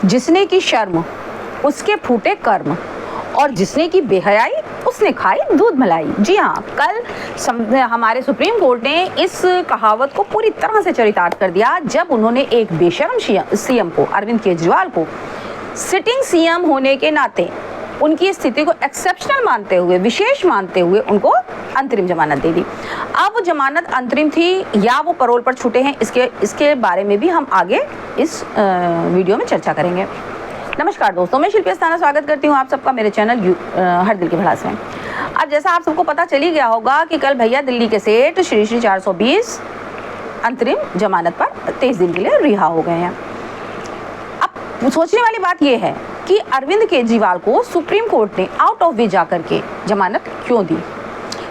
जिसने की शर्म उसके फूटे कर्म, और जिसने की बेहयाई उसने खाई दूध मलाई। जी हाँ, कल हमारे सुप्रीम कोर्ट ने इस कहावत को पूरी तरह से चरितार्थ कर दिया जब उन्होंने एक बेशर्म सीएम को, अरविंद केजरीवाल को, सिटिंग सीएम होने के नाते उनकी स्थिति को एक्सेप्शनल मानते हुए, विशेष मानते हुए उनको अंतरिम जमानत दे दी। अब वो जमानत अंतरिम थी या वो पैरोल पर छूटे हैं, इसके बारे में भी हम आगे इस वीडियो में चर्चा करेंगे। नमस्कार दोस्तों, मैं शिल्पी अस्थाना स्वागत करती हूँ आप सबका मेरे चैनल हर दिल की भड़ास में। अब जैसा आप सबको पता चली गया होगा कि कल भैया दिल्ली के सेठ श्री 420 अंतरिम जमानत पर 23 दिन के लिए रिहा हो गए हैं। अब सोचने वाली बात यह है कि अरविंद केजरीवाल को सुप्रीम कोर्ट ने आउट ऑफ वे जाकर के जमानत क्यों दी,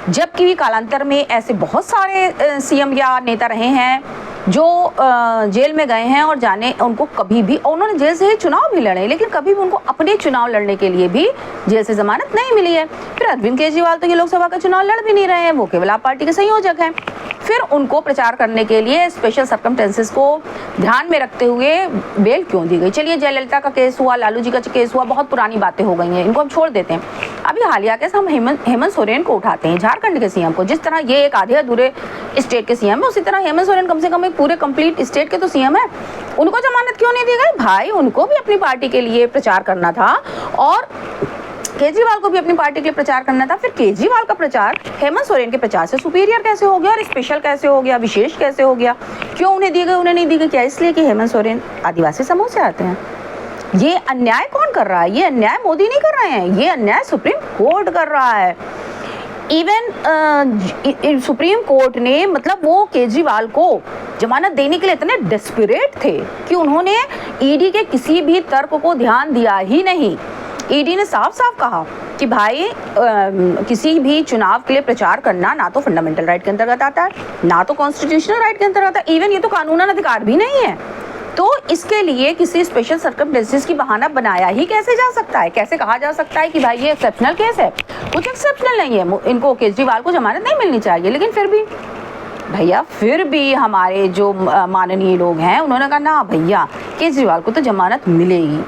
जबकि कालांतर में ऐसे बहुत सारे सीएम या नेता रहे हैं जो जेल में गए हैं और जाने उनको कभी भी, उन्होंने जेल से ही चुनाव भी लड़े लेकिन कभी भी उनको अपने चुनाव लड़ने के लिए भी जेल से जमानत नहीं मिली है। फिर अरविंद केजरीवाल तो ये लोकसभा का चुनाव लड़ भी नहीं रहे हैं, वो केवल आप पार्टी के संयोजक हैं। फिर उनको प्रचार करने के लिए स्पेशल सर्कमस्टेंसेस को ध्यान में रखते हुए बेल क्यों दी गई। चलिए, जयललिता का केस हुआ, लालू जी का केस हुआ, बहुत पुरानी बातें हो गई हैं, इनको हम छोड़ देते हैं। अभी हालिया केस हम हेमंत सोरेन को उठाते हैं, झारखंड के सीएम को। जिस तरह ये एक आधे अधूरे स्टेट के सीएम है, उसी तरह हेमंत सोरेन कम से कम एक पूरे कंप्लीट स्टेट के तो सीएम है। उनको जमानत क्यों नहीं दी गई? भाई, उनको भी अपनी पार्टी के लिए प्रचार करना था और केजरीवाल को भी अपनी पार्टी के लिए प्रचार करना था। फिर केजरीवाल का प्रचार हेमंत सोरेन के प्रचार से सुपीरियर कैसे हो गया और स्पेशल कैसे हो गया, विशेष कैसे हो गया? क्यों उन्हें दी गई, उन्हें नहीं दी गई? क्या इसलिए कि हेमंत सोरेन आदिवासी समूह से आते हैं? ये अन्याय कौन कर रहा है? ये अन्याय मोदी नहीं कर रहे हैं, ये अन्याय सुप्रीम कोर्ट कर रहा है। इवन सुप्रीम कोर्ट ने, मतलब वो केजरीवाल को जमानत देने के लिए इतने डेस्परेट थे कि उन्होंने ईडी के किसी भी तर्क को ध्यान दिया ही नहीं। ईडी ने साफ साफ कहा कि भाई किसी भी चुनाव के लिए प्रचार करना ना तो फंडामेंटल राइट के अंतर्गत आता है, ना तो कॉन्स्टिट्यूशनल राइट के अंतर्गत आता है, इवन ये तो कानूनन अधिकार भी नहीं है। तो इसके लिए किसी स्पेशल सर्कमस्टेंसेस की बहाना बनाया ही कैसे जा सकता है? कैसे कहा जा सकता है कि भाई ये एक्सेप्शनल केस है? कुछ एक्सेप्शनल नहीं है, इनको केजरीवाल को जमानत नहीं मिलनी चाहिए। लेकिन फिर भी भैया, फिर भी हमारे जो माननीय लोग हैं उन्होंने कहा ना भैया, केजरीवाल को तो जमानत मिलेगी।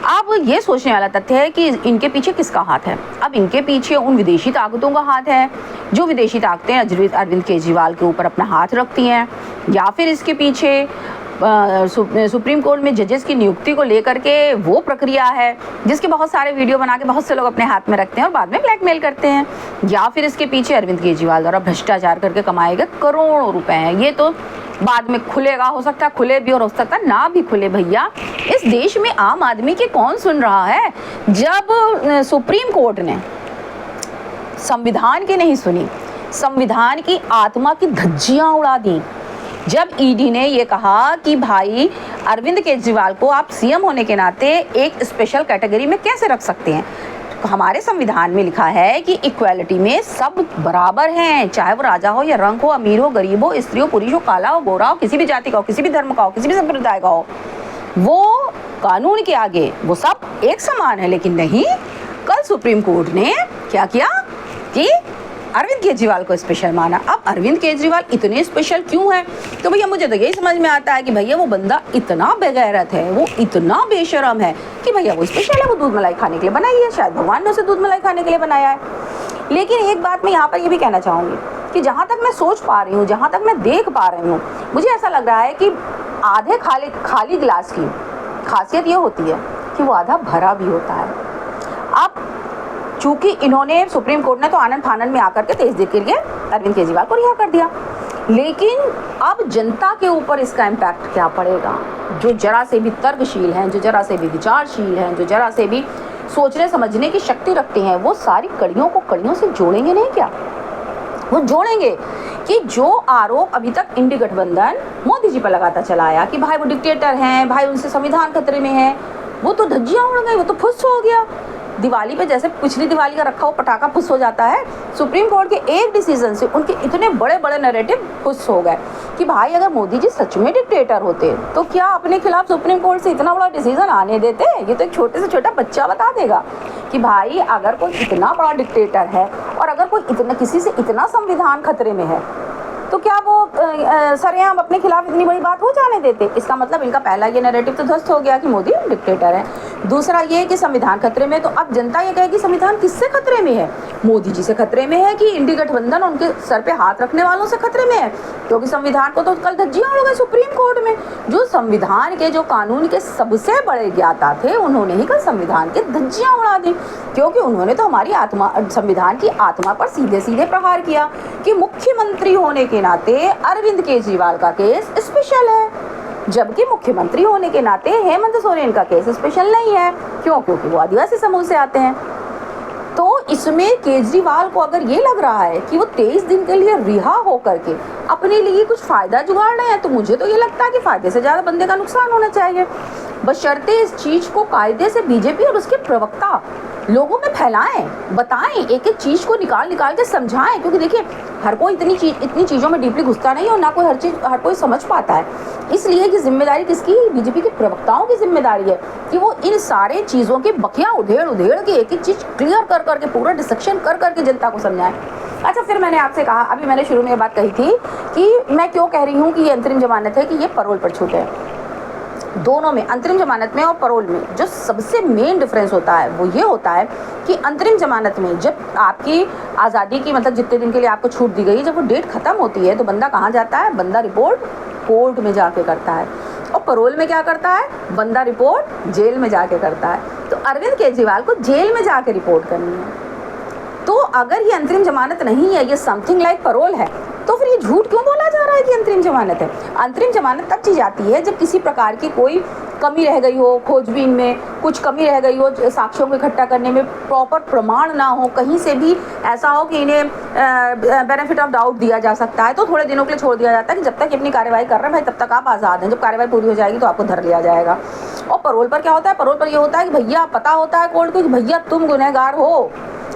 अब ये सोचने वाला तथ्य है कि इनके पीछे किसका हाथ है। अब इनके पीछे उन विदेशी ताकतों का हाथ है जो विदेशी ताकतें अरविंद केजरीवाल के ऊपर अपना हाथ रखती हैं, या फिर इसके पीछे सुप्रीम कोर्ट में जजेस की नियुक्ति को लेकर के वो प्रक्रिया है जिसके बहुत सारे वीडियो बना के बहुत से लोग अपने हाथ में रखते हैं और बाद में ब्लैकमेल करते हैं, या फिर इसके पीछे अरविंद केजरीवाल द्वारा भ्रष्टाचार करके कमाए गए करोड़ों रुपए हैं। ये तो बाद में खुलेगा, हो सकता है खुले भी और हो सकता है ना भी खुले। भैया, इस देश में आम आदमी की कौन सुन रहा है? जब सुप्रीम कोर्ट ने संविधान की नहीं सुनी, संविधान की आत्मा की धज्जियां उड़ा दी, जब ईडी ने ये कहा कि भाई अरविंद केजरीवाल को आप सीएम होने के नाते एक स्पेशल कैटेगरी में कैसे रख सकते हैं? हमारे संविधान में लिखा है कि इक्वालिटी में सब बराबर हैं, चाहे वो राजा हो या रंग हो, अमीर हो, गरीब हो, स्त्री हो, पुरुष हो, काला हो, गोरा हो, किसी भी जाति का हो, किसी भी धर्म का हो, किसी भी संप्रदाय का हो, वो कानून के आगे वो सब एक समान है। लेकिन नहीं, कल सुप्रीम कोर्ट ने क्या किया कि अरविंद केजरीवाल को स्पेशल माना। अब अरविंद केजरीवाल इतने स्पेशल क्यों हैं? तो भैया मुझे तो यही समझ में आता है कि भैया वो बंदा इतना बेगैरत है, वो इतना बेशरम है कि भैया वो स्पेशल है, वो दूध मलाई खाने के लिए बनाई है, शायद भगवान ने उसे दूध मलाई खाने के लिए बनाया है। लेकिन एक बात मैं यहाँ पर ये भी कहना चाहूँगी कि जहाँ तक मैं सोच पा रही हूँ, जहाँ तक मैं देख पा रही हूँ, मुझे ऐसा लग रहा है कि आधे खाली गिलास की खासियत ये होती है कि वो आधा भरा भी होता है। अब चूंकि इन्होंने, सुप्रीम कोर्ट ने तो आनंद फानन में आकर के 23 दिन के लिए अरविंद केजरीवाल को रिहा कर दिया, लेकिन अब जनता के ऊपर इसका इम्पैक्ट क्या पड़ेगा? जो जरा से भी तर्कशील हैं, जो जरा से भी विचारशील हैं, जो जरा से भी सोचने समझने की शक्ति रखते हैं, वो सारी कड़ियों को कड़ियों से जोड़ेंगे नहीं क्या? वो जोड़ेंगे कि जो आरोप अभी तक इंडी गठबंधन मोदी जी पर लगाता चला आया कि भाई वो डिक्टेटर हैं, भाई उनसे संविधान खतरे में है, वो तो धज्जियां उड़ गई, वो तो फुस हो गया। दिवाली पे जैसे पिछली दिवाली का रखा हुआ पटाखा फुस हो जाता है, सुप्रीम कोर्ट के एक डिसीजन से उनके इतने बड़े बड़े नैरेटिव फुस हो गए कि भाई अगर मोदी जी सच में डिक्टेटर होते तो क्या अपने खिलाफ सुप्रीम कोर्ट से इतना बड़ा डिसीजन आने देते? ये तो एक छोटे से छोटा बच्चा बता देगा कि भाई अगर कोई इतना बड़ा डिक्टेटर है और अगर कोई इतना किसी से इतना संविधान खतरे में है तो क्या वो सरेआम अपने खिलाफ इतनी बड़ी बात हो जाने देते? इसका मतलब इनका पहला ये नैरेटिव तो ध्वस्त हो गया कि मोदी डिक्टेटर है। दूसरा ये कि संविधान खतरे में, तो अब जनता ये कहेगी संविधान किससे खतरे में है? मोदी जी से खतरे में है कि इंडी गठबंधन उनके सर पे हाथ रखने वालों से खतरे में है? क्योंकि संविधान को तो कल धज्जियां उड़ गई सुप्रीम कोर्ट में। जो संविधान के, जो कानून के सबसे बड़े ज्ञाता थे, उन्होंने ही कल संविधान के धज्जियां उड़ा दी, क्योंकि उन्होंने तो हमारी आत्मा, संविधान की आत्मा पर सीधे सीधे प्रहार किया कि मुख्यमंत्री होने के नाते अरविंद केजरीवाल का केस स्पेशल है, जबकि मुख्यमंत्री होने के नाते हेमंत सोरेन का केस स्पेशल नहीं है। क्यों? क्योंकि वो आदिवासी समूह से आते हैं। तो इसमें केजरीवाल को अगर ये लग रहा है कि वो 23 दिन के लिए रिहा होकर के अपने लिए कुछ फ़ायदा जुगाड़ रहे हैं, तो मुझे तो ये लगता है कि फ़ायदे से ज़्यादा बंदे का नुकसान होना चाहिए। बशर्ते इस चीज़ को कायदे से बीजेपी और उसके प्रवक्ता लोगों में फैलाएं, बताएं, एक एक चीज़ को निकाल के समझाएं, क्योंकि देखिए हर कोई इतनी चीज़ों में डीपली घुसता नहीं और ना कोई हर कोई समझ पाता है। इसलिए कि जिम्मेदारी किसकी? बीजेपी के प्रवक्ताओं की जिम्मेदारी है कि वो इन सारे चीज़ों की बखियाँ उधेड़ के एक एक चीज़ क्लियर कर के पूरा डिसेक्शन कर के जनता को समझाएं। अच्छा, फिर मैंने आपसे कहा, अभी मैंने शुरू में ये बात कही थी कि मैं क्यों कह रही हूँ कि ये अंतरिम जमानत है, कि ये पैरोल पर छूट है। दोनों में, अंतरिम जमानत में और पैरोल में, जो सबसे मेन डिफरेंस होता है वो ये होता है कि अंतरिम जमानत में जब आपकी आज़ादी की, मतलब जितने दिन के लिए आपको छूट दी गई, जब वो डेट ख़त्म होती है तो बंदा कहाँ जाता है? बंदा रिपोर्ट कोर्ट में जाके करता है। और पैरोल में क्या करता है? बंदा रिपोर्ट जेल में जाके करता है। तो अरविंद केजरीवाल को जेल में जाके रिपोर्ट करनी है। तो अगर ये अंतरिम जमानत नहीं है, ये समथिंग लाइक पैरोल है, तो फिर ये झूठ क्यों बोला जा रहा है कि अंतरिम जमानत है? अंतरिम जमानत तब दी जाती है जब किसी प्रकार की कोई कमी रह गई हो, खोजबीन में कुछ कमी रह गई हो, साक्ष्यों को इकट्ठा करने में प्रॉपर प्रमाण ना हो, कहीं से भी ऐसा हो कि इन्हें बेनिफिट ऑफ डाउट दिया जा सकता है, तो थोड़े दिनों के लिए छोड़ दिया जाता है कि जब तक अपनी कार्रवाई कर रहे हैं भाई तब तक आप आज़ाद हैं, जब कार्रवाई पूरी हो जाएगी तो आपको धर लिया जाएगा। और पैरोल पर क्या होता है? पैरोल पर यह होता है कि भैया पता होता है कोर्ट को कि भैया तुम गुनहगार हो,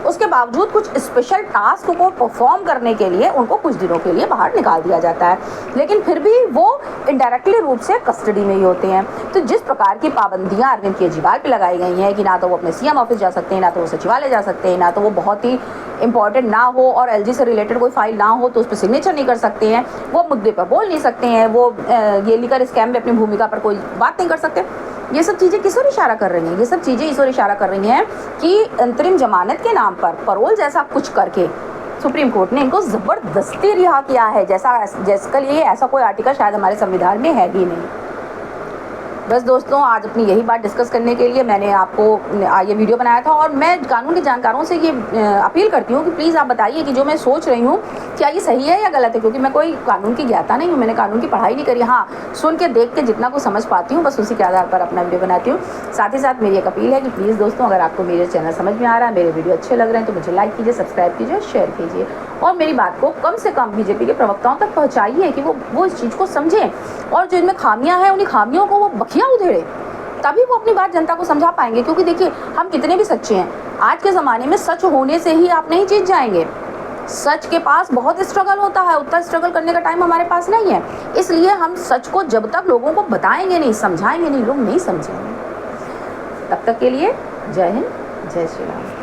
उसके बावजूद कुछ स्पेशल टास्क को परफॉर्म करने के लिए उनको कुछ दिनों के लिए बाहर निकाल दिया जाता है, लेकिन फिर भी वो इनडायरेक्टली रूप से कस्टडी में ही होते हैं। तो जिस प्रकार की पाबंदियां अरविंद केजरीवाल पे लगाई गई हैं कि ना तो वो अपने सीएम ऑफिस जा सकते हैं, ना तो वो सचिवालय जा सकते हैं, ना तो वो बहुत ही इंपॉर्टेंट ना हो और एलजी से रिलेटेड कोई फाइल ना हो तो उस पर सिग्नेचर नहीं कर सकते हैं, वो मुद्दे पर बोल नहीं सकते हैं, वो ये लीकर स्कैम में अपनी भूमिका पर कोई बात नहीं कर सकते। ये सब चीज़ें किस ओर इशारा कर रही हैं? ये सब चीज़ें इस ओर इशारा कर रही हैं कि अंतरिम जमानत के नाम पर पैरोल जैसा कुछ करके सुप्रीम कोर्ट ने इनको ज़बरदस्ती रिहा किया है, जैसा कल ये ऐसा कोई आर्टिकल शायद हमारे संविधान में है ही नहीं। बस दोस्तों, आज अपनी यही बात डिस्कस करने के लिए मैंने आपको ये वीडियो बनाया था, और मैं कानून के जानकारों से ये अपील करती हूँ कि प्लीज़ आप बताइए कि जो मैं सोच रही हूँ क्या ये सही है या गलत है, क्योंकि मैं कोई कानून की ज्ञाता नहीं हूँ, मैंने कानून की पढ़ाई नहीं करी। हाँ, सुन के देख के जितना कुछ समझ पाती हूँ बस उसी के आधार पर अपना वीडियो बनाती हूँ। साथ ही साथ मेरी एक अपील है कि प्लीज़ दोस्तों, अगर आपको मेरे चैनल समझ में आ रहा है, मेरे वीडियो अच्छे लग रहे हैं, तो मुझे लाइक कीजिए, सब्सक्राइब कीजिए, शेयर कीजिए, और मेरी बात को कम से कम बीजेपी के प्रवक्ताओं तक पहुँचाइए कि वो इस चीज़ को समझें, और जो इनमें खामियाँ हैं उन्हीं खामियों को वो बखिया उधेड़े, तभी वो अपनी बात जनता को समझा पाएंगे। क्योंकि देखिए, हम कितने भी सच्चे हैं, आज के ज़माने में सच होने से ही आप नहीं जीत जाएंगे। सच के पास बहुत स्ट्रगल होता है, उतना स्ट्रगल करने का टाइम हमारे पास नहीं है। इसलिए हम सच को जब तक लोगों को बताएंगे नहीं, समझाएंगे नहीं, लोग नहीं समझेंगे। तब तक के लिए जय हिंद, जय श्री राम।